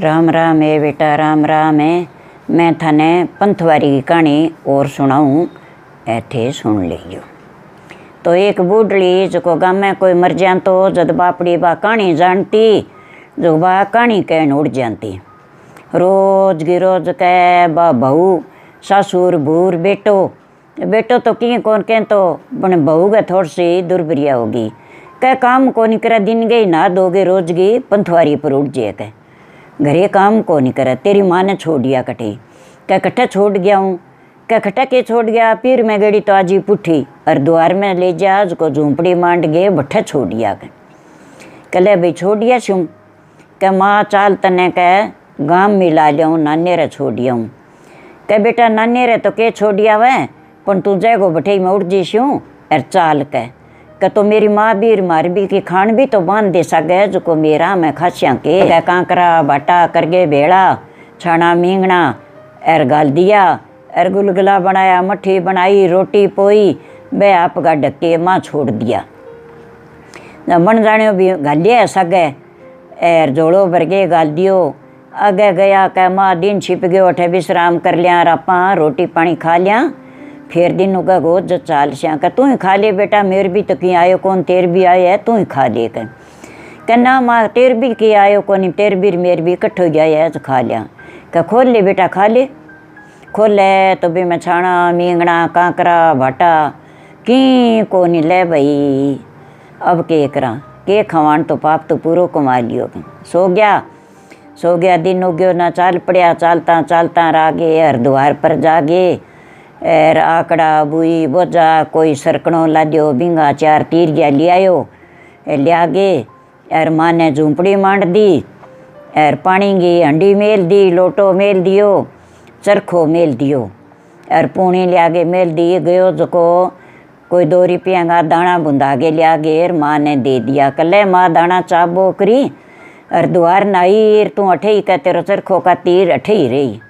राम राम है बेटा, राम राम है। मैं थाने पंथवारी की कहानी और सुनाऊँ, ऐथे सुन लियो। तो एक बूढ़ड़ी जो गाँव में कोई मर जा तो जद बापड़ी बा कहानी जानती, जो बा कहानी कहन उड़ जाती। रोज की रोज कह बा बहू सासुर भूर बेटो बेटो तो की कौन कह तो बन बहू के थोड़ी सी दुर्बरिया होगी। कह काम को नहीं करे, दिन गई ना दोगे रोज की पंथवारी पर उठ जाए। कह घरे काम को नहीं करे, तेरी माँ ने छोड़ दिया कटे। कह कट्ठा छोड़ गया हूँ। कह कट्ठा के छोड़ गया, पीर में गड़ी तो आज ही पुठी और द्वार में ले जा उसको झूंपड़ी मांड गए भट्ठा छोड़ दिया। कह भाई छोड़ दिया शू। कह माँ चाल तने कह गाँव मिला लिया हूँ, नाने रे छोड़ दिया हूँ। कह बेटा नाने रे तो के छोड़ दिया वह, पर तू जाएगो भट्ठे में उठ जीशू और चाल कह तो मेरी माँ भी मार भी की खान भी तो बांध दे सके जो को मेरा मैं खासिया के कांकरा बाटा करके भेड़ा छाना मींगना एर गाल दिया एर गुलगुला बनाया, मट्ठी बनाई, रोटी पोई बे आप का ढके माँ छोड़ दिया। बन जाने भी गालिया सगे एर जोड़ो भर के गाल दियो। आगे गया कह माँ दिन छिप गयो, उठे विश्राम कर लिया, रापा रोटी पानी खा लिया, फिर दिन उगा गो जो चाल श्या। कह तू ही खा ले बेटा, मेरे भी तो की आयो कौन, तेर भी आयो है तू ही खा ले। कह ना माँ तेर भी की आयो कौन, तेर भी मेरे भी इकट्ठो गया है तो खा लिया। कह खोल ले बेटा खा ले। खोल ले तो भी मैं छाना मींगना कांकरा भाटा की को नहीं ले भाई, अब के करा के खवान तो पाप तो पूरो कमा लियो। सो गया दिन उग्यो ना चाल पड़िया, चालता चालता रागे हरिद्वार पर जागे एर आकड़ा बुई बोझा कोई सरकणों लाद्यो, बिंगा चार तीरिया लियायो लिया गे एर माँ ने झूंपड़ी मांड दी एर पानी की हंडी मेल दी, लोटो मेल दियो, चरखो मेल दियो एर पूनी लिया गे मेल दी। गयो जो कोई 2 रुपया का दाना बुंदा के लिया गे माँ ने दे दिया। कल माँ दाना चाबो करी और द्वार नाई तू अठे ही कह तेरो चरखो का तीर अठे ही रही।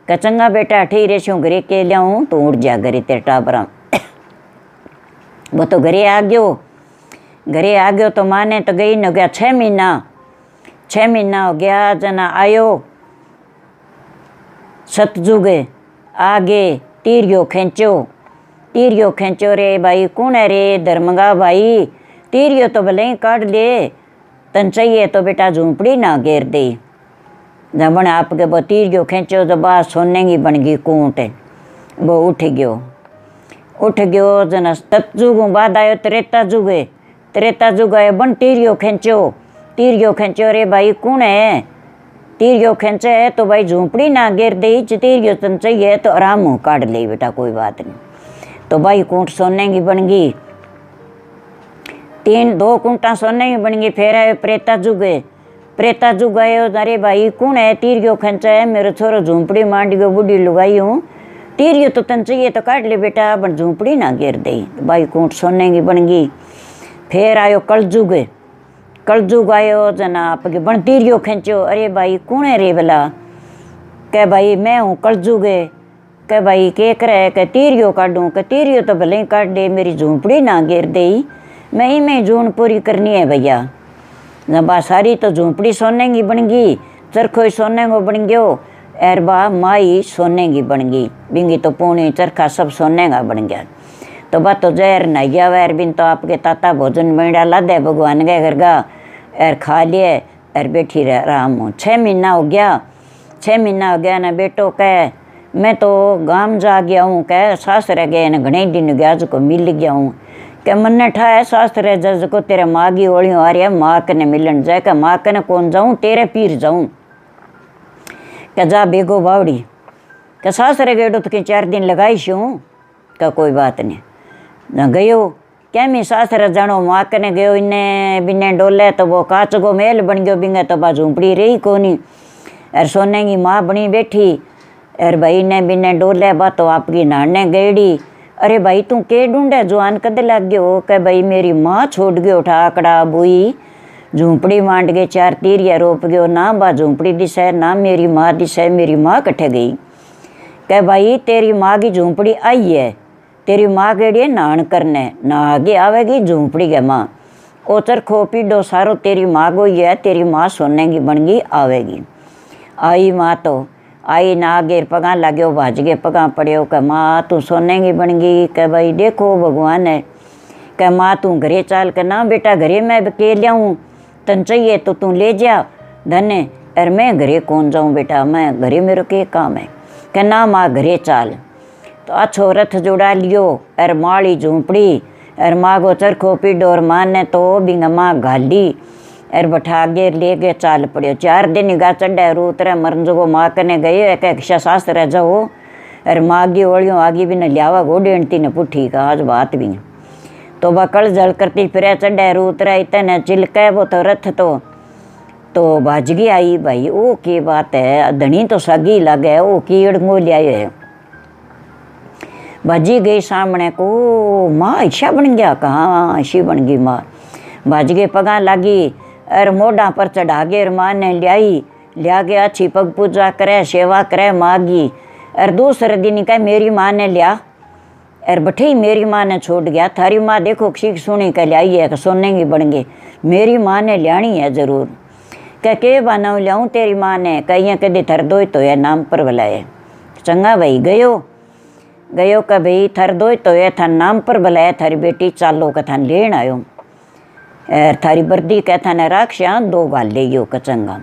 कह चंगा बेटा अठे ही रेशू घरे के लियाऊँ तो उठ जा घरे तेरे टाबरा। वो तो घरे आ गयो तो माँ ने तो गई न गया 6 महीना हो गया जना आयो सतजुगे आगे तीरियो खींचो रे भाई कौन है रे धर्मगा भाई, तीरियो तो भले ही काट ले, तन चाहिए तो बेटा झूंपड़ी ना घेर दे। जब बने आपके वो तीरियो खींचो तो बात सोने की बन गई कूट, वो उठ गयो जना तत्जुगों बाद आयो त्रेता जुग आयो बन तीरियो खींचो रे भाई कौन है, तीरियो खींचे है तो भाई झूंपड़ी ना घेर दे, तीरियो तन चाहिए तो आराम मुँह काट ले बेटा कोई बात नहीं। तो भाई कूट सोने की बन गई, 2 कुंटा सोने की बन गई। फिर आयो प्रेता जुग आयो, अरे भाई कौन है, तीरियो खंचा है मेरे छोरो झूंपड़ी मांड गयो, बुढ़ी लुगाई हूँ, तीरियो तो तन चाहिए तो काट ले बेटा, बन झूंपड़ी ना घेर दे। तो भाई कूट सोने की बन गई। फिर आयो कलजुग आयो जना आपके बन तीरियो खींचो, अरे भाई कौन है रे भला, कह भाई मैं हूँ कलजुग। कह भाई के करे, कह तीरियो काटूँ, कह तीरियो तो भले ही काट दे, मेरी झूंपड़ी ना घेर दे, मैं ही में जून पूरी करनी है भैया। बा सारी तो झूंपड़ी सोने की बन गई, चरखो सोने को बन गयो एर बा माई सोने की बन गई, बिंगी तो पूनी चरखा सब सोने का बन गया। तो बा तो जहर नैया वैर बिन तो आपके ताता भोजन बन डाला दे भगवान के घर का एर खा लिए एर बैठी रह आराम हूँ। 6 महीना हो गया ना बेटो कह मैं तो गांव जा गया हूँ, कह सास रह गए न घने दिन गया जो को मिल गया हूँ। कह मन ठा है सास रह जज को तेरे माँ की ओलियों आ रही है, माँ कने मिलन जाए, कह माँ कने कौन जाऊँ तेरे पीर जाऊँ। कह जा बेगो बावड़ी, कह सास रह गए तो कहीं 4 दिन लगाई शूँ, कह कोई बात नहीं न गयो। क्या मैं सास रह जानो माँ कने गयो, इन्हें बिन्ने डोले तो वो काच को मेल बन गयो, बिंगे तो बा झूंपड़ी रही कोनी और सोने की माँ बनी बैठी और भाई ने बिन्ने डोले बा तो आपकी नाने गईड़ी। अरे भाई तू के ढूंढे जुआन कद लग गयो, कह भाई मेरी माँ छोड़ गयो उठा आकड़ा बुई, झूंपड़ी मांड के 4 तीरिया रोप गयो, ना बा झूंपड़ी दिशे ना मेरी माँ दिशे, मेरी माँ कट्ठे गई। कह भाई तेरी माँ की झूंपड़ी आई है, तेरी माँ केड़ी है नान करने, ना आगे आवेगी झूंपड़ी के माँ, ओ चरखो पीडो सारो तेरी माँ को ही है, तेरी माँ सोने की बन गई आवेगी। आई माँ तो आई ना आगे पगा लाग्यो भाज गए पगा पड़ियो क माँ तू सोने की बन गई क भाई देखो भगवान है क माँ तू घरे चाल के ना बेटा घरे मैं के लियाऊँ तन चाहिए तो तू ले जा धने अरे मैं घरे कौन जाऊँ बेटा मैं घरे मेरे के काम है क ना माँ घरे चाल तो अच्छो रथ जोड़ा लियो अर माड़ी झूंपड़ी अर माँ को चरखो पीडो और माँ ने तो बिंग माँ घाली अर बठा आगे ले गए चाल पड़ियो 4 दिन गा चढ़े रू उतरे मरन जो माँ कने गए एक शास्त्र जाओ अर माँ की ओलियों आगे भी न लियावा घोड़ेती ने पुठी का आज बात भी तो वह कल जल करती फिर चढ़े रू उतरे इतने चिलके वो तो रथ तो भाजगी आई भाई ओ की बात है धनी तो सगी लगे ओ की अड़गो लिया है भाजी गई सामने को माँ ऐसा बन गया कहाँ ऐसी बन गई माँ भाज गए पगा लगी अर मोढ़ा पर चढ़ा गए माँ ने लिया के अच्छी पग पूजा करे सेवा करे मागी अर दूसरे दिन कह मेरी माँ ने लिया अर बठे ही मेरी माँ ने छोड़ गया थारी माँ देखो सीख सुनी के लियाई है सोने की बन गई मेरी माँ ने लियानी है जरूर के बना लियाऊँ तेरी माँ ने कहीं कदी थर दो तो है नाम पर बुलाए चंगा भाई गयो का भाई थर दो तो ये था नाम पर बुलाया थारी बेटी चालो का था लेन आयो थारी बर्दी कह था ने राक्षा 2 गाल ले गयो कचंगा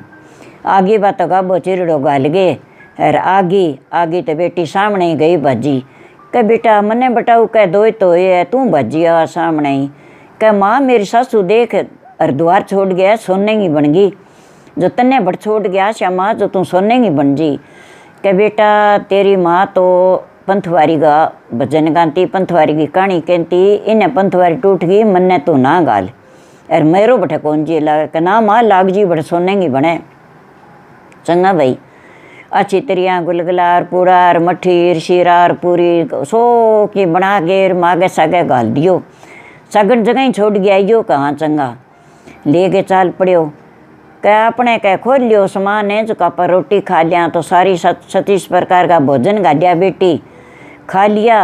आगे बात गाबो चिरड़ो गाल गए अर आगी तो बेटी सामने ही गई भाजी कह बेटा मने बटाऊ कह दो तो ये तू भाजी आ सामने ही कह माँ मेरी सासू देख अर द्वार छोड़ गया सोने की बन गई जो तन्ने बड़ छोड़ गया श्यामा जो तू सोने की बन जी कह बेटा तेरी माँ तो पंथवारी का भजन गाती पंथवारी की कहानी कहती इन्हें पंथवारी टूट गई मन्ने तो ना गाल अर मेरो बठे कौन जी लाग ना माँ लाग जी बड़े सोने की बने चंगा भाई अच्छी तरिया गुलगुलार पूड़ार मठीर शीरार पूरी सो की बना के मागे सागे गाल दियो सगन जगह ही छोड़ गया यो कहाँ चंगा ले के चाल पड़ियो कह अपने कह खोल लियो सामान है जो कापा रोटी खा लिया तो सारी 36 प्रकार का भोजन गालिया बेटी खा लिया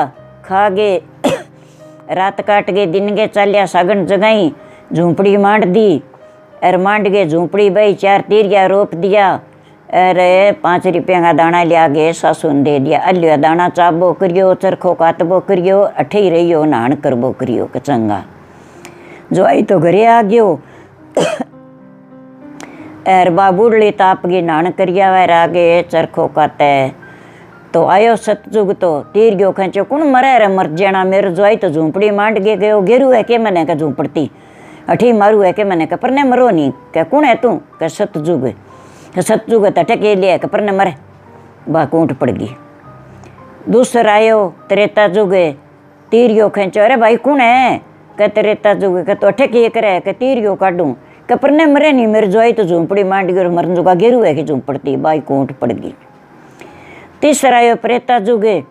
खा गे रात काट गए दिन के चलिया सगन जगह झूंपड़ी मांड दी अर मांड के झूंपड़ी भाई 4 तीरिया रोप दिया अरे 5 रुपया का दाना लिया गए सासू ने दे दिया अलिया दाना चाबो करियो चरखो कातबो करियो अठे ही रहियो नहान करबो करियो कचंगा जो आई तो घरे आ गयो एर बाबूडली ताप गी नान करिया वे आगे चरखो काते तो आयो सतजुग तो तीर गयो खंचो कौन मरे रे मर जाना मेरे जो आई तो झूंपड़ी मांड के गयो घेरू है के मैंने का झूंपड़ती अठी मारू है के मैंने का परने मरो नहीं क्या कौन है तू क्या सतजुग सतजुग तटे के लिए का परने मरे बा कूट पड़ गई दूसरा आयो त्रेता जुग तीरियो खंचो अरे भाई कौन है क्या त्रेता जुग का तो अठे के करे क्या तीरियो काटूं कपरने मरे नहीं मेरे जो आई तो झूंपड़ी मांड गई और मरन जुगा घेरू है कि झूंपड़ती बाई कोट पड़ गई तीसरा आयो प्रेता जुगे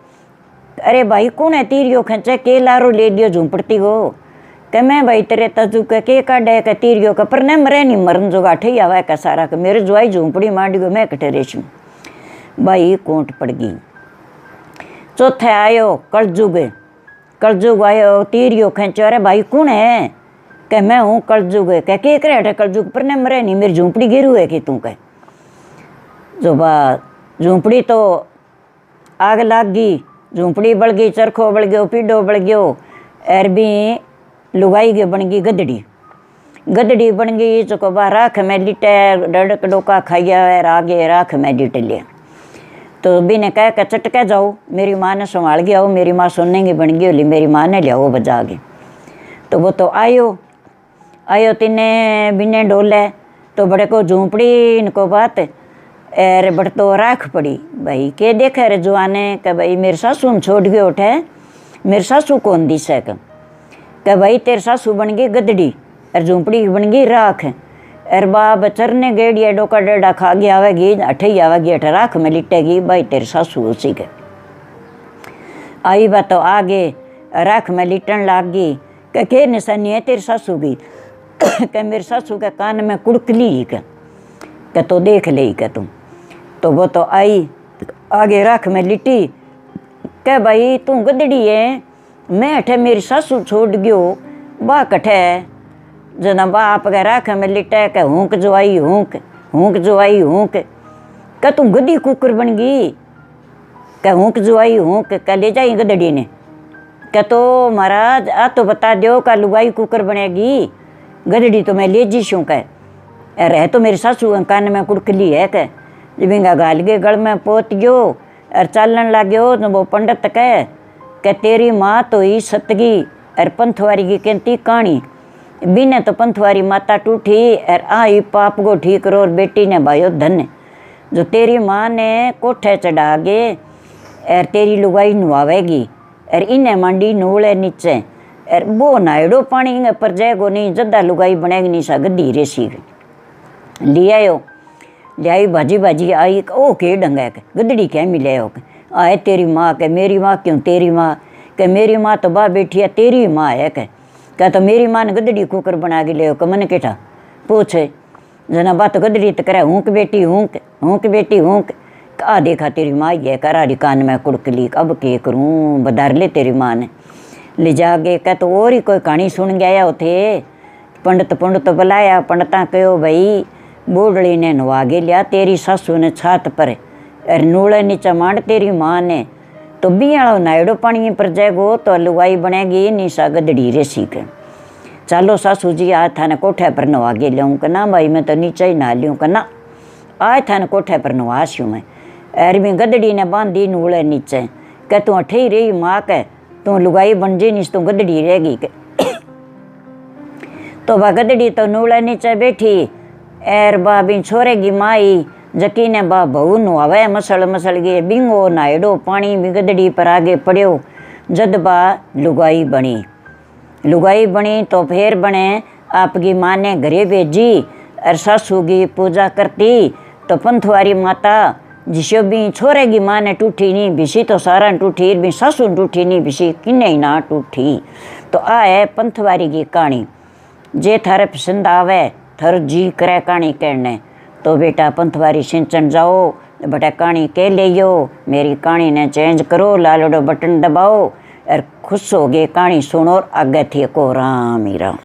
अरे भाई कौन है तीरियो खंचे के लारो ले लियो झूंपड़ती को कह मैं भाई त्रेता जुग के काटे का तीरियो कपरने मरे नहीं मरन जुगा ठई आवा का सारा का मेरे जो आई झूंपड़ी मांड गई मैं कटे रेशू बाई कोट पड़ गई चौथे आयो कलजुग आयो तीरियो खंचो अरे भाई कौन है कह मैं हूँ कलजुग कह के करे हटे कलजुग पर ने मरे नहीं मेरी झूंपड़ी गिरू है कि तू कह जो बात झूंपड़ी तो आग लाग गई झूंपड़ी बढ़ गई चरखो बढ़ गयो पीडो बढ़ गयो एर भी लुगाई के बन गई गदड़ी बन गई जो बा राख में लिटे डड़क डोका खाइया आगे राख में लिट लिया तो भी ने कह चटके जाओ मेरी माँ ने संभाल गया हो मेरी माँ सुनने की बन गई होली मेरी माँ ने लिया वो बजा के तो वो तो आयो तिने बिने डोले तो बड़े को झूंपड़ी इनको बात अरे बड़ तो राख पड़ी भाई के देखे रे जुआने कि भाई मेरे सासू ने छोड़ के उठे मेरे सासू कौन दिसे कि भाई तेरे सासू बन गई गदड़ी और झूंपड़ी बन गई राख अर बाब चरने गेड़िया डोका डेड़ा खा गया आवेगी अठे ही आवेगी अठ राख में लिटेगी भाई तेरे सासू उसी के आई बात तो आगे राख में लिटन लाग गई के निशानी है तेरी सासू की क्या मेरे सासू के कान में कुड़कली क्या तो देख ले क्या तुम तो वो तो आई आगे राख में लिटी क्या भाई तू गदड़ी है मैं अठे मेरी सासू छोड़ गयो बा कठे जना बा आप के राख में लिटे के हूँक जो आई हूँक जो आई हूँक क्या तू गद्दी कुकर बन गई? क्या हूँ कि जुआई हूँ क्या ले जाई गदड़ी ने? क्या तो महाराज आ तो बता दो का लुगाई कुकर बनेगी? गदड़ी तो मैं ले जी शूँ कह रह तो मेरी सासू कान में कुड़कली है कह जबिंगा गाल गए गल में पोत गयो और चालन लग गयो तो वो पंडित कह तेरी माँ तो ही सतगी और पंथवारी की कहती कहानी बिने तो पंथवारी माता टूटी और आई पाप को ठीक करो और बेटी ने भाइयों धन्य जो तेरी माँ ने कोठे चढ़ा गे और तेरी लुगाई नुआवेगी और इन्हें मंडी नूले नीचे और वो नायडो पानी पर जाएगो नहीं जद्दा लुगाई बनेगी नहीं सा गद्दी रेसी ले आयो ले आई भाजी आई ओ के डंगा के गदड़ी क्या मिले हो आए तेरी माँ के मेरी माँ क्यों तेरी माँ के मेरी माँ तो बा बैठी है तेरी माँ है क्या तो मेरी माँ ने गदड़ी कुकर बना के ले हो मन केठा पूछे जना बात गदड़ी तो करे हूँ बेटी हूँ बेटी हूँ आ देखा तेरी माँ ये करारी कान में कुड़कली अब के करूँ बदार ले तेरी माँ ने ले जागे क्या तो और ही कोई कहानी सुन गया थे पंडित बुलाया पंडिता कहो भाई बूढ़ड़ी ने नवागे लिया तेरी सासू ने छात पर और नूले नीचे मांड तेरी माँ ने तो बियालो नायडो पानी पर जाएगो तो लुगाई बनेगी निशा गदड़ी रेसी के चलो सासू जी आज थाने कोठे पर नवागे लियाऊँ का ना भाई मैं तो नीचे ही ना लियूँ का ना आज थाने कोठे पर नवासूँ मैं और भी गदड़ी ने बांधी नूले नीचे कह तू अठे ही रही माँ कह तू लुगाई बन जी नहीं तू गदड़ी रहेगी के तो वह गदड़ी तो नूले नीचे बैठी एर बा भी छोरे की माई जकी ने बा बहू नुआवे मसल गए बिंगो नायडो पानी भी गदड़ी पर आगे पड़ो जद बा लुगाई बनी तो फिर बने आपकी माँ ने घरे भेजी और सासू की पूजा करती तो पंथवारी माता जिसो भी छोरे की माँ ने टूटी नहीं बिसी तो सारा टूटी भी सासू टूटी नहीं बिसी किन्ने ही ना टूटी तो आ है पंथवारी की कहानी जे थारे पसंद आवे थर जी करे कहानी कहने तो बेटा पंथवारी सिंचन जाओ बेटा कहानी कह लियो मेरी कहानी ने चेंज करो लालड़ो बटन दबाओ और खुश हो गए कहानी सुनो और आगे थी को राम ही राम।